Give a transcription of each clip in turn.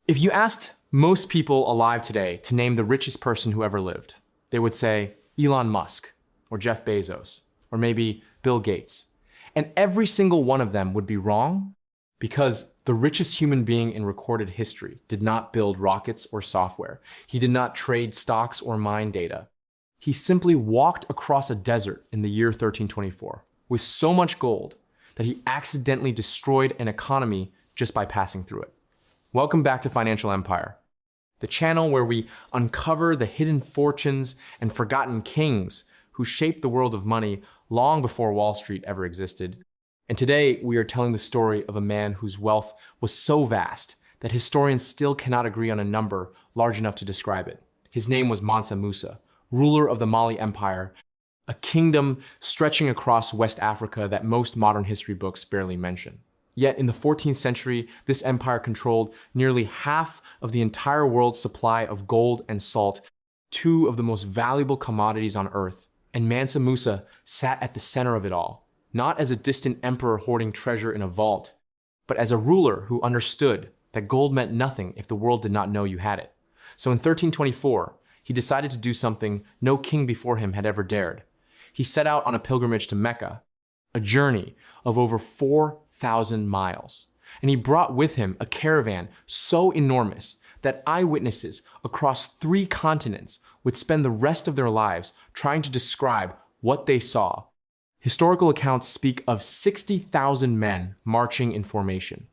If you asked most people alive today to name the richest person who ever lived, they would say Elon Musk, or Jeff Bezos, or maybe Bill Gates. And every single one of them would be wrong because the richest human being in recorded history did not build rockets or software. He did not trade stocks or mine data. He simply walked across a desert in the year 1324 with so much gold that he accidentally destroyed an economy just by passing through it. Welcome back to Financial Empire, the channel where we uncover the hidden fortunes and forgotten kings who shaped the world of money long before Wall Street ever existed. And today we are telling the story of a man whose wealth was so vast that historians still cannot agree on a number large enough to describe it. His name was Mansa Musa, ruler of the Mali Empire, a kingdom stretching across West Africa that most modern history books barely mention. Yet in the 14th century, this empire controlled nearly half of the entire world's supply of gold and salt, two of the most valuable commodities on earth. And Mansa Musa sat at the center of it all, not as a distant emperor hoarding treasure in a vault, but as a ruler who understood that gold meant nothing if the world did not know you had it. So in 1324, he decided to do something no king before him had ever dared. He set out on a pilgrimage to Mecca, a journey of over 4,000 miles. And he brought with him a caravan so enormous that eyewitnesses across 3 continents would spend the rest of their lives trying to describe what they saw. Historical accounts speak of 60,000 men marching in formation,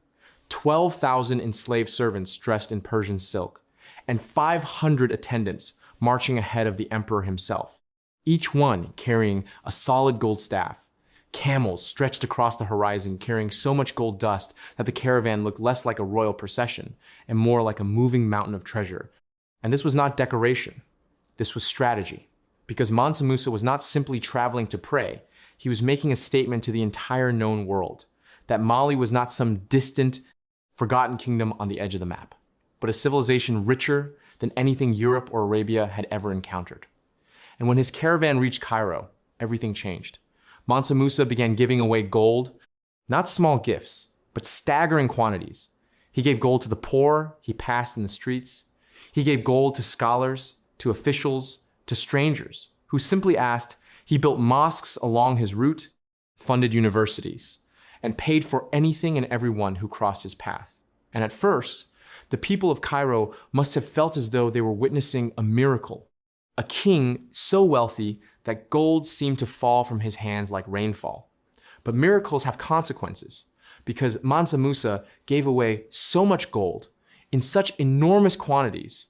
12,000 enslaved servants dressed in Persian silk, and 500 attendants marching ahead of the emperor himself, each one carrying a solid gold staff. Camels stretched across the horizon carrying so much gold dust that the caravan looked less like a royal procession and more like a moving mountain of treasure. And this was not decoration. This was strategy. Because Mansa Musa was not simply traveling to pray, he was making a statement to the entire known world that Mali was not some distant, forgotten kingdom on the edge of the map, but a civilization richer than anything Europe or Arabia had ever encountered. And when his caravan reached Cairo, everything changed. Mansa Musa began giving away gold, not small gifts, but staggering quantities. He gave gold to the poor he passed in the streets. He gave gold to scholars, to officials, to strangers who simply asked. He built mosques along his route, funded universities, and paid for anything and everyone who crossed his path. And at first, the people of Cairo must have felt as though they were witnessing a miracle. A king so wealthy that gold seemed to fall from his hands like rainfall. But miracles have consequences, because Mansa Musa gave away so much gold in such enormous quantities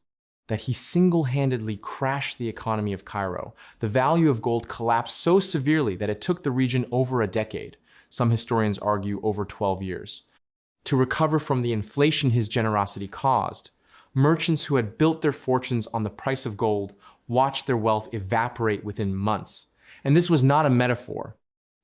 that he single-handedly crashed the economy of Cairo. The value of gold collapsed so severely that it took the region over a decade, some historians argue over 12 years, to recover from the inflation his generosity caused. Merchants who had built their fortunes on the price of gold watched their wealth evaporate within months. And this was not a metaphor.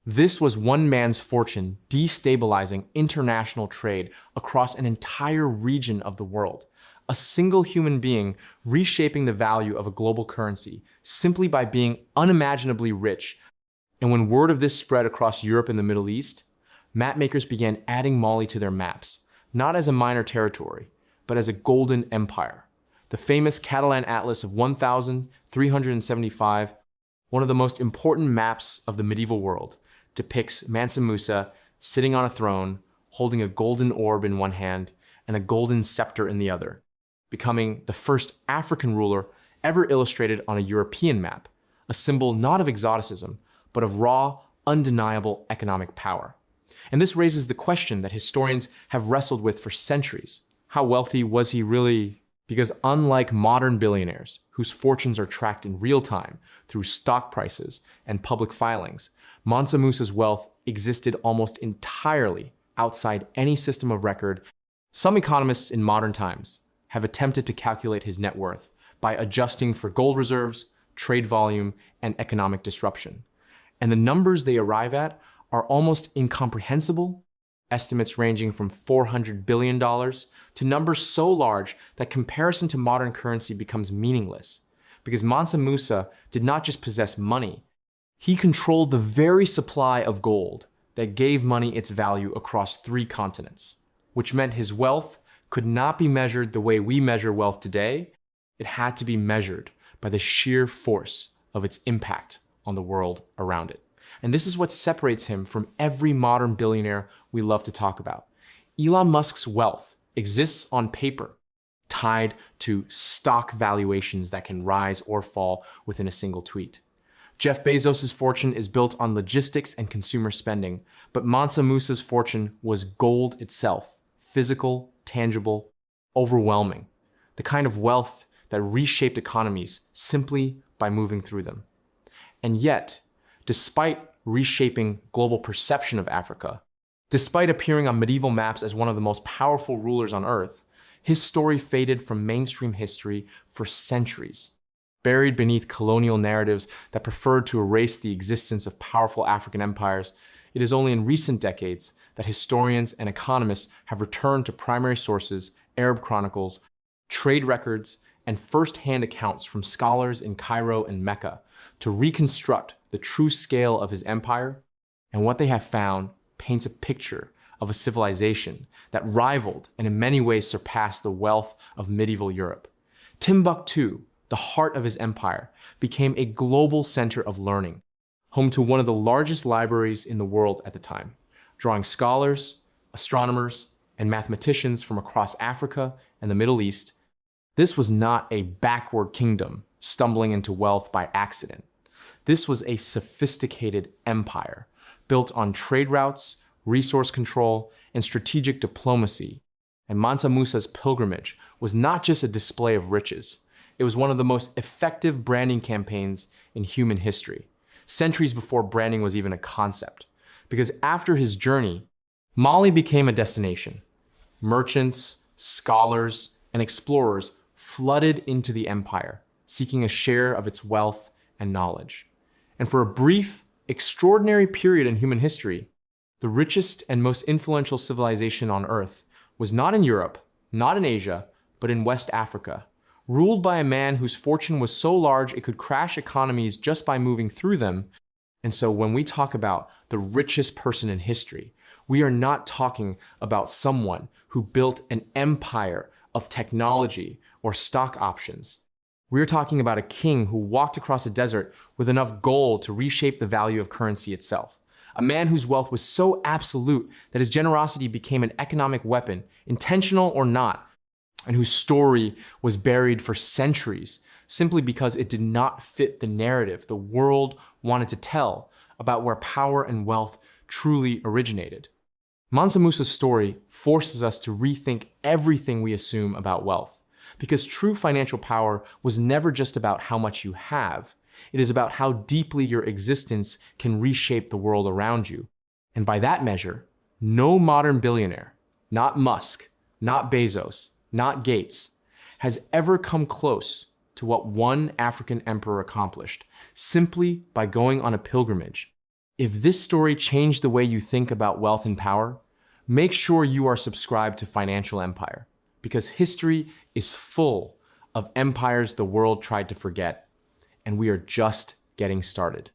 This was one man's fortune destabilizing international trade across an entire region of the world. A single human being reshaping the value of a global currency simply by being unimaginably rich. And when word of this spread across Europe and the Middle East, mapmakers began adding Mali to their maps, not as a minor territory, but as a golden empire. The famous Catalan Atlas of 1375, one of the most important maps of the medieval world, depicts Mansa Musa sitting on a throne, holding a golden orb in one hand and a golden scepter in the other, becoming the first African ruler ever illustrated on a European map, a symbol not of exoticism, but of raw, undeniable economic power. And this raises the question that historians have wrestled with for centuries. How wealthy was he really? Because unlike modern billionaires, whose fortunes are tracked in real time through stock prices and public filings, Mansa Musa's wealth existed almost entirely outside any system of record. Some economists in modern times have attempted to calculate his net worth by adjusting for gold reserves, trade volume, and economic disruption. And the numbers they arrive at are almost incomprehensible, estimates ranging from $400 billion to numbers so large that comparison to modern currency becomes meaningless. Because Mansa Musa did not just possess money, he controlled the very supply of gold that gave money its value across 3 continents, which meant his wealth could not be measured the way we measure wealth today. It had to be measured by the sheer force of its impact on the world around it. And this is what separates him from every modern billionaire we love to talk about. Elon Musk's wealth exists on paper, tied to stock valuations that can rise or fall within a single tweet. Jeff Bezos' fortune is built on logistics and consumer spending, but Mansa Musa's fortune was gold itself, physical, tangible, overwhelming, the kind of wealth that reshaped economies simply by moving through them. And yet, despite reshaping global perception of Africa, despite appearing on medieval maps as one of the most powerful rulers on earth, his story faded from mainstream history for centuries. Buried beneath colonial narratives that preferred to erase the existence of powerful African empires, it is only in recent decades that historians and economists have returned to primary sources, Arab chronicles, trade records, and first-hand accounts from scholars in Cairo and Mecca to reconstruct the true scale of his empire. And what they have found paints a picture of a civilization that rivaled and in many ways surpassed the wealth of medieval Europe. Timbuktu, the heart of his empire, became a global center of learning, home to one of the largest libraries in the world at the time, drawing scholars, astronomers, and mathematicians from across Africa and the Middle East. This was not a backward kingdom stumbling into wealth by accident. This was a sophisticated empire built on trade routes, resource control, and strategic diplomacy. And Mansa Musa's pilgrimage was not just a display of riches. It was one of the most effective branding campaigns in human history, centuries before branding was even a concept. Because after his journey, Mali became a destination. Merchants, scholars, and explorers flooded into the empire, seeking a share of its wealth and knowledge. And for a brief, extraordinary period in human history, the richest and most influential civilization on Earth was not in Europe, not in Asia, but in West Africa, ruled by a man whose fortune was so large it could crash economies just by moving through them. And so when we talk about the richest person in history, we are not talking about someone who built an empire of technology or stock options. We're talking about a king who walked across a desert with enough gold to reshape the value of currency itself. A man whose wealth was so absolute that his generosity became an economic weapon, intentional or not, and whose story was buried for centuries simply because it did not fit the narrative the world wanted to tell about where power and wealth truly originated. Mansa Musa's story forces us to rethink everything we assume about wealth, because true financial power was never just about how much you have. It is about how deeply your existence can reshape the world around you. And by that measure, no modern billionaire, not Musk, not Bezos, not Gates, has ever come close to what one African emperor accomplished simply by going on a pilgrimage. If this story changed the way you think about wealth and power, make sure you are subscribed to Financial Empire, because history is full of empires the world tried to forget, and we are just getting started.